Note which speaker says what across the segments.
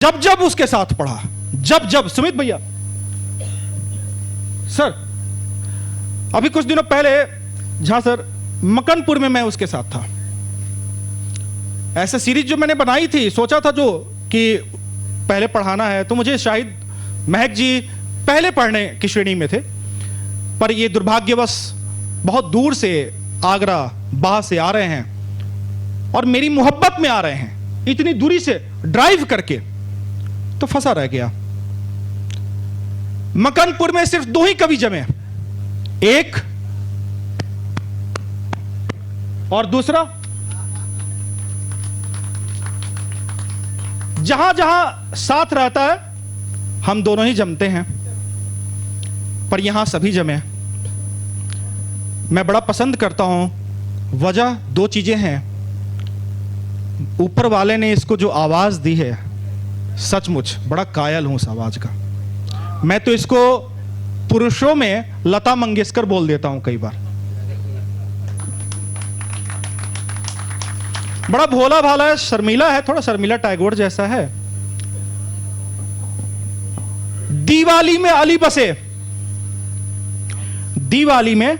Speaker 1: जब जब उसके साथ पढ़ा, जब जब सुमित भैया सर, अभी कुछ दिनों पहले जहां सर मकनपुर में मैं उसके साथ था। ऐसा सीरीज जो मैंने बनाई थी, सोचा था जो कि पहले पढ़ाना है, तो मुझे शायद महक जी पहले पढ़ने की श्रेणी में थे, पर ये दुर्भाग्यवश बहुत दूर से आगरा बाह से आ रहे हैं और मेरी मोहब्बत में आ रहे हैं, इतनी दूरी से ड्राइव करके, तो फंसा रह गया। मकनपुर में सिर्फ 2 ही कवि जमे, एक और दूसरा। जहां जहां साथ रहता है हम दोनों ही जमते हैं, पर यहां सभी जमे। मैं बड़ा पसंद करता हूं, वजह 2 चीजें हैं। ऊपर वाले ने इसको जो आवाज दी है, सचमुच बड़ा कायल हूं उस आवाज का। मैं तो इसको पुरुषों में लता मंगेशकर बोल देता हूं कई बार। बड़ा भोला भाला है, शर्मीला है, थोड़ा शर्मीला टैगोर जैसा है। दिवाली में अली बसे, दिवाली में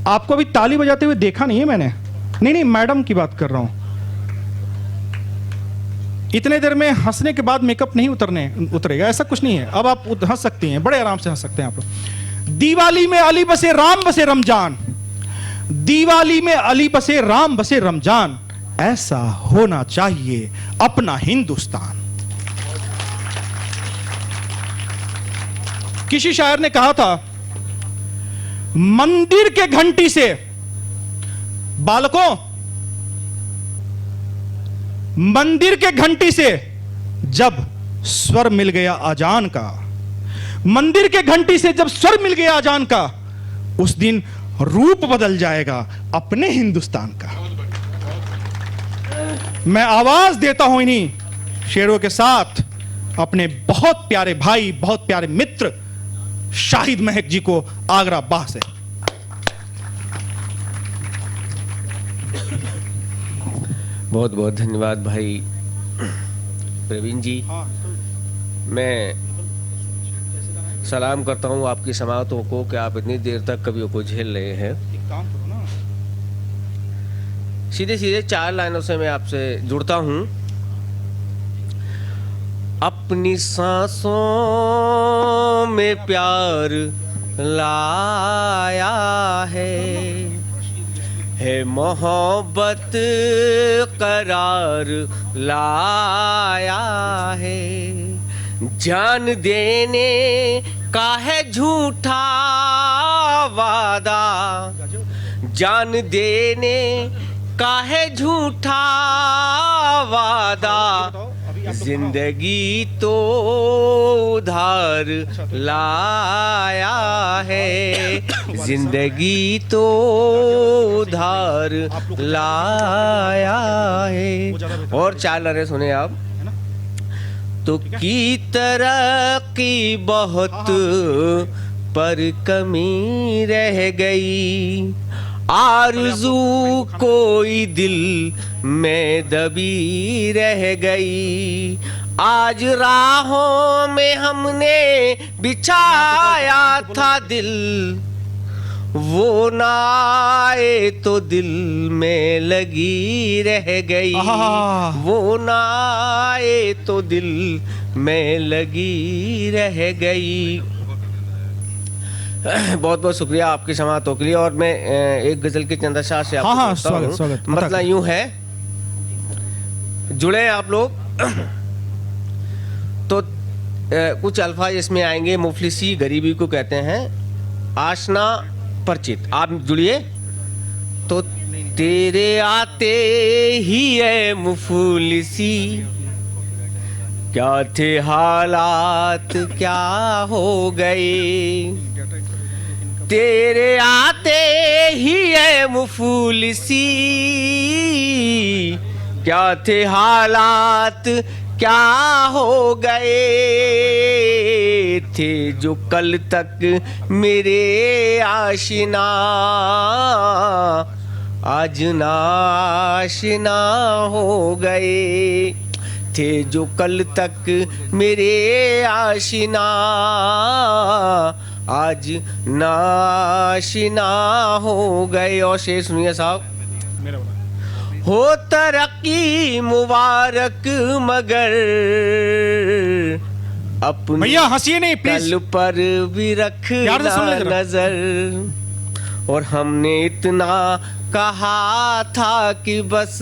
Speaker 1: आपको अभी ताली बजाते हुए देखा नहीं है मैंने, नहीं मैडम की बात कर रहा हूं। इतने देर में हंसने के बाद मेकअप नहीं उतरेगा, ऐसा कुछ नहीं है। अब आप हंस सकती हैं, बड़े आराम से हंस सकते हैं आप लोग। दिवाली में अली बसे राम बसे रमजान, दिवाली में अली बसे राम बसे रमजान, ऐसा होना चाहिए अपना हिंदुस्तान। किसी शायर ने कहा था, मंदिर के घंटी से बालकों, मंदिर के घंटी से जब स्वर मिल गया अजान का, मंदिर के घंटी से जब स्वर मिल गया अजान का, उस दिन रूप बदल जाएगा अपने हिंदुस्तान का। मैं आवाज देता हूं इन्हीं शेरों के साथ अपने बहुत प्यारे भाई, बहुत प्यारे मित्र शाहिद महक जी को आगरा बाह से।
Speaker 2: बहुत बहुत धन्यवाद भाई प्रवीण जी। मैं सलाम करता हूँ आपकी समातों को कि आप इतनी देर तक कवियों को झेल रहे हैं। सीधे सीधे 4 लाइनों से मैं आपसे जुड़ता हूँ। अपनी सांसों में प्यार लाया है मोहब्बत करार लाया है, जान देने का है झूठा वादा, जान देने का है झूठा वादा, जिंदगी तो उधार लाया है, जिंदगी तो उधार लाया है। और 4 लाइनें सुने आप। तो की तरक्की बहुत पर कमी रह गई, आरज़ू कोई दिल में दबी रह गई, आज राहों में हमने बिछाया था दिल, वो ना आए तो दिल में लगी रह गई, वो ना आए तो दिल में लगी रह गई। बहुत बहुत शुक्रिया आपकी समातों के लिए। और मैं एक गजल के चंद्रशाह से आपको स्वागत। मतलब यूं है, जुड़े आप लोग तो कुछ अल्फाज इसमें आएंगे। मुफलिसी गरीबी को कहते हैं, आशना परिचित। आप जुड़िए। तो तेरे आते ही है मुफलिसी, क्या थे हालात क्या हो गए, तेरे आते ही है मुफलिसी, क्या थे हालात क्या हो गए, थे जो कल तक मेरे आशिना, आज नाशिना हो गए। थे जो कल तक मेरे आशिना, आज नाशिना हो गए। और शेर सुनिए साहब, हो तरक्की मुबारक मगर अपने
Speaker 1: भैया हंसिए नहीं प्लीज,
Speaker 2: कल पर भी रखना नजर। और हमने इतना कहा था कि बस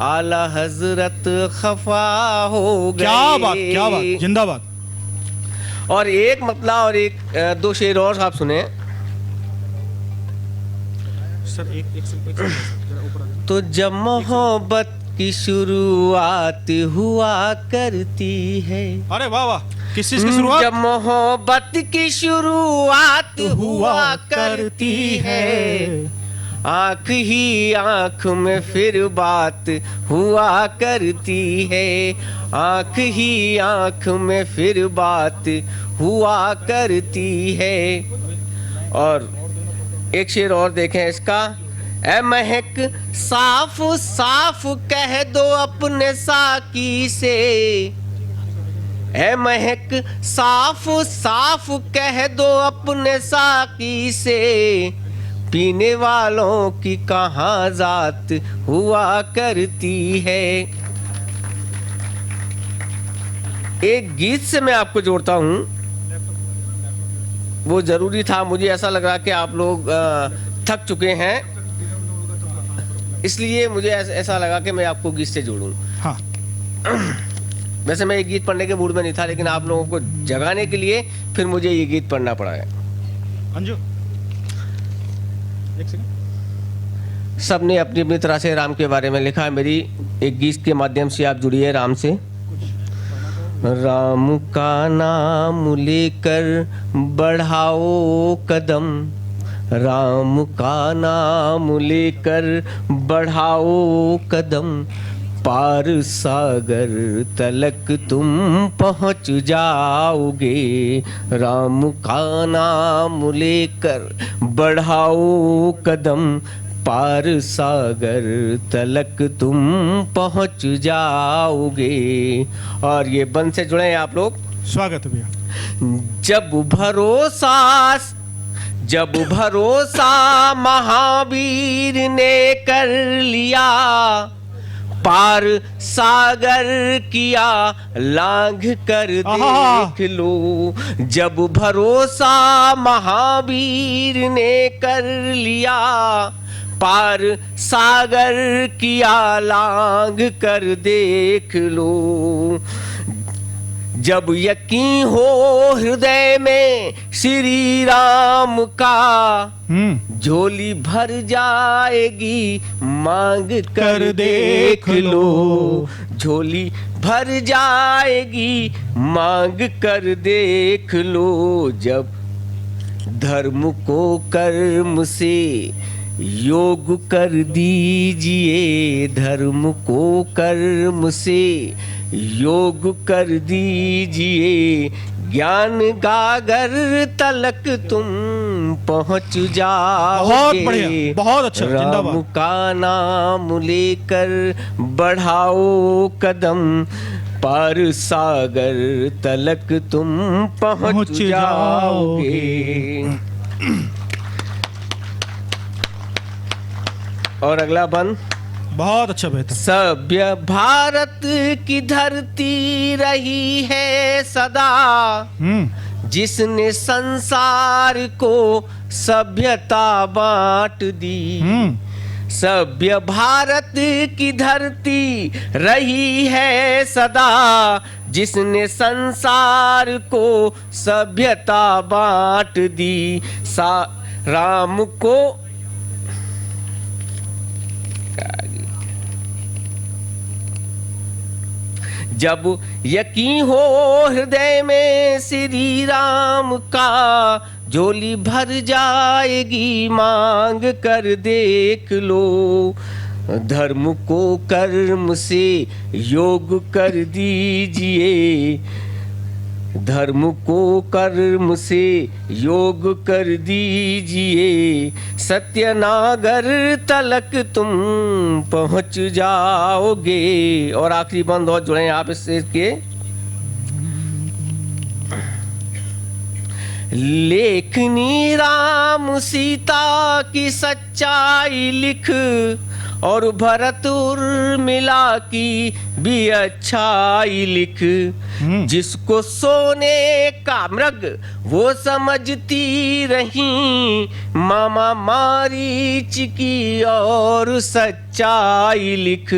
Speaker 2: आला हजरत खफा हो गए।
Speaker 1: क्या बात, क्या बात, जिंदाबाद।
Speaker 2: और एक मतला और एक दो शेर और आप सुने
Speaker 1: सर। एक
Speaker 2: तो जब मोहब्बत की शुरुआत हुआ करती है।
Speaker 1: अरे वाह वाह, किस चीज की शुरुआत?
Speaker 2: जब मोहब्बत की शुरुआत हुआ करती है, आँख ही आँख में फिर बात हुआ करती है, आँख ही आँख में फिर बात हुआ करती है। और एक शेर और देखें इसका, ऐ महक साफ साफ कह दो अपने साकी से, ऐ महक साफ साफ कह दो अपने साकी से, पीने वालों की कहाँ जात हुआ करती है। एक गीत से मैं आपको जोड़ता हूँ, वो जरूरी था, मुझे ऐसा लग रहा कि आप लोग थक चुके हैं, इसलिए मुझे ऐसा लगा कि मैं आपको गीत से जोड़ूं।
Speaker 1: हाँ।
Speaker 2: वैसे मैं ये गीत पढ़ने के मूड में नहीं था, लेकिन आप लोगों को जगाने के लिए फिर मुझे ये गीत पढ़ना पड़ा है।
Speaker 1: अंजू एक सेकंड।
Speaker 2: सबने अपनी अपनी तरह से राम के बारे में लिखा है। मेरी एक गीत के माध्यम से आप जुड़िए राम से। राम का नाम लेकर बढ़ाओ कदम, राम का नाम लेकर बढ़ाओ कदम, पार सागर तलक तुम पहुँच जाओगे। राम का नाम लेकर बढ़ाओ कदम, पार सागर तलक तुम पहुँच जाओगे। और ये बंद से जुड़े हैं आप लोग।
Speaker 1: स्वागत है भैया।
Speaker 2: जब भरोसा महावीर ने कर लिया, पार सागर किया लांघ कर देख लो। जब भरोसा महावीर ने कर लिया, पार सागर किया लांघ कर देख लो। जब यकीन हो हृदय में श्री राम का, झोली भर जाएगी मांग कर देख लो। झोली भर जाएगी मांग कर देख लो। जब धर्म को कर्म से योग कर दीजिए, धर्म को कर्म से योग कर दीजिए, ज्ञान गागर तलक तुम पहुँच जाओगे।
Speaker 1: बहुत बढ़िया, बहुत अच्छा,
Speaker 2: राम का नाम लेकर बढ़ाओ कदम, पार सागर तलक तुम पहुँच जाओगे। और अगला बंद
Speaker 1: बहुत अच्छा, बेहतर।
Speaker 2: सभ्य भारत की धरती रही है सदा, जिसने संसार को सभ्यता बांट दी। सभ्य भारत की धरती रही है सदा, जिसने संसार को सभ्यता बांट दी। राम को जब यकीन हो हृदय में श्री राम का, झोली भर जाएगी मांग कर देख लो। धर्म को कर्म से योग कर दीजिए, धर्म को कर्म से योग कर दीजिए, सत्यनागर तलक तुम पहुंच जाओगे। और आखिरी बंद और जुड़े आप इससे के, लेखनी राम सीता की सच्चाई लिख, और भरत उर्मिला की भी अच्छाई लिख। जिसको सोने का मृग वो समझती रही, मामा मारीच की और सच्चाई लिख।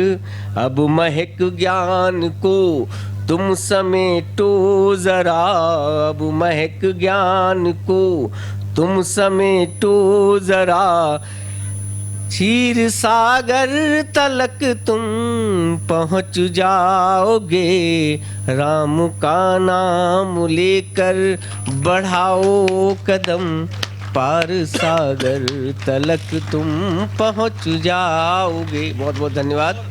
Speaker 2: अब महक ज्ञान को तुम समेटो जरा, अब महक ज्ञान को तुम समेटो जरा। क्षीर सागर तलक तुम पहुंच जाओगे, राम का नाम लेकर बढ़ाओ कदम, पार सागर तलक तुम पहुंच जाओगे। बहुत बहुत धन्यवाद।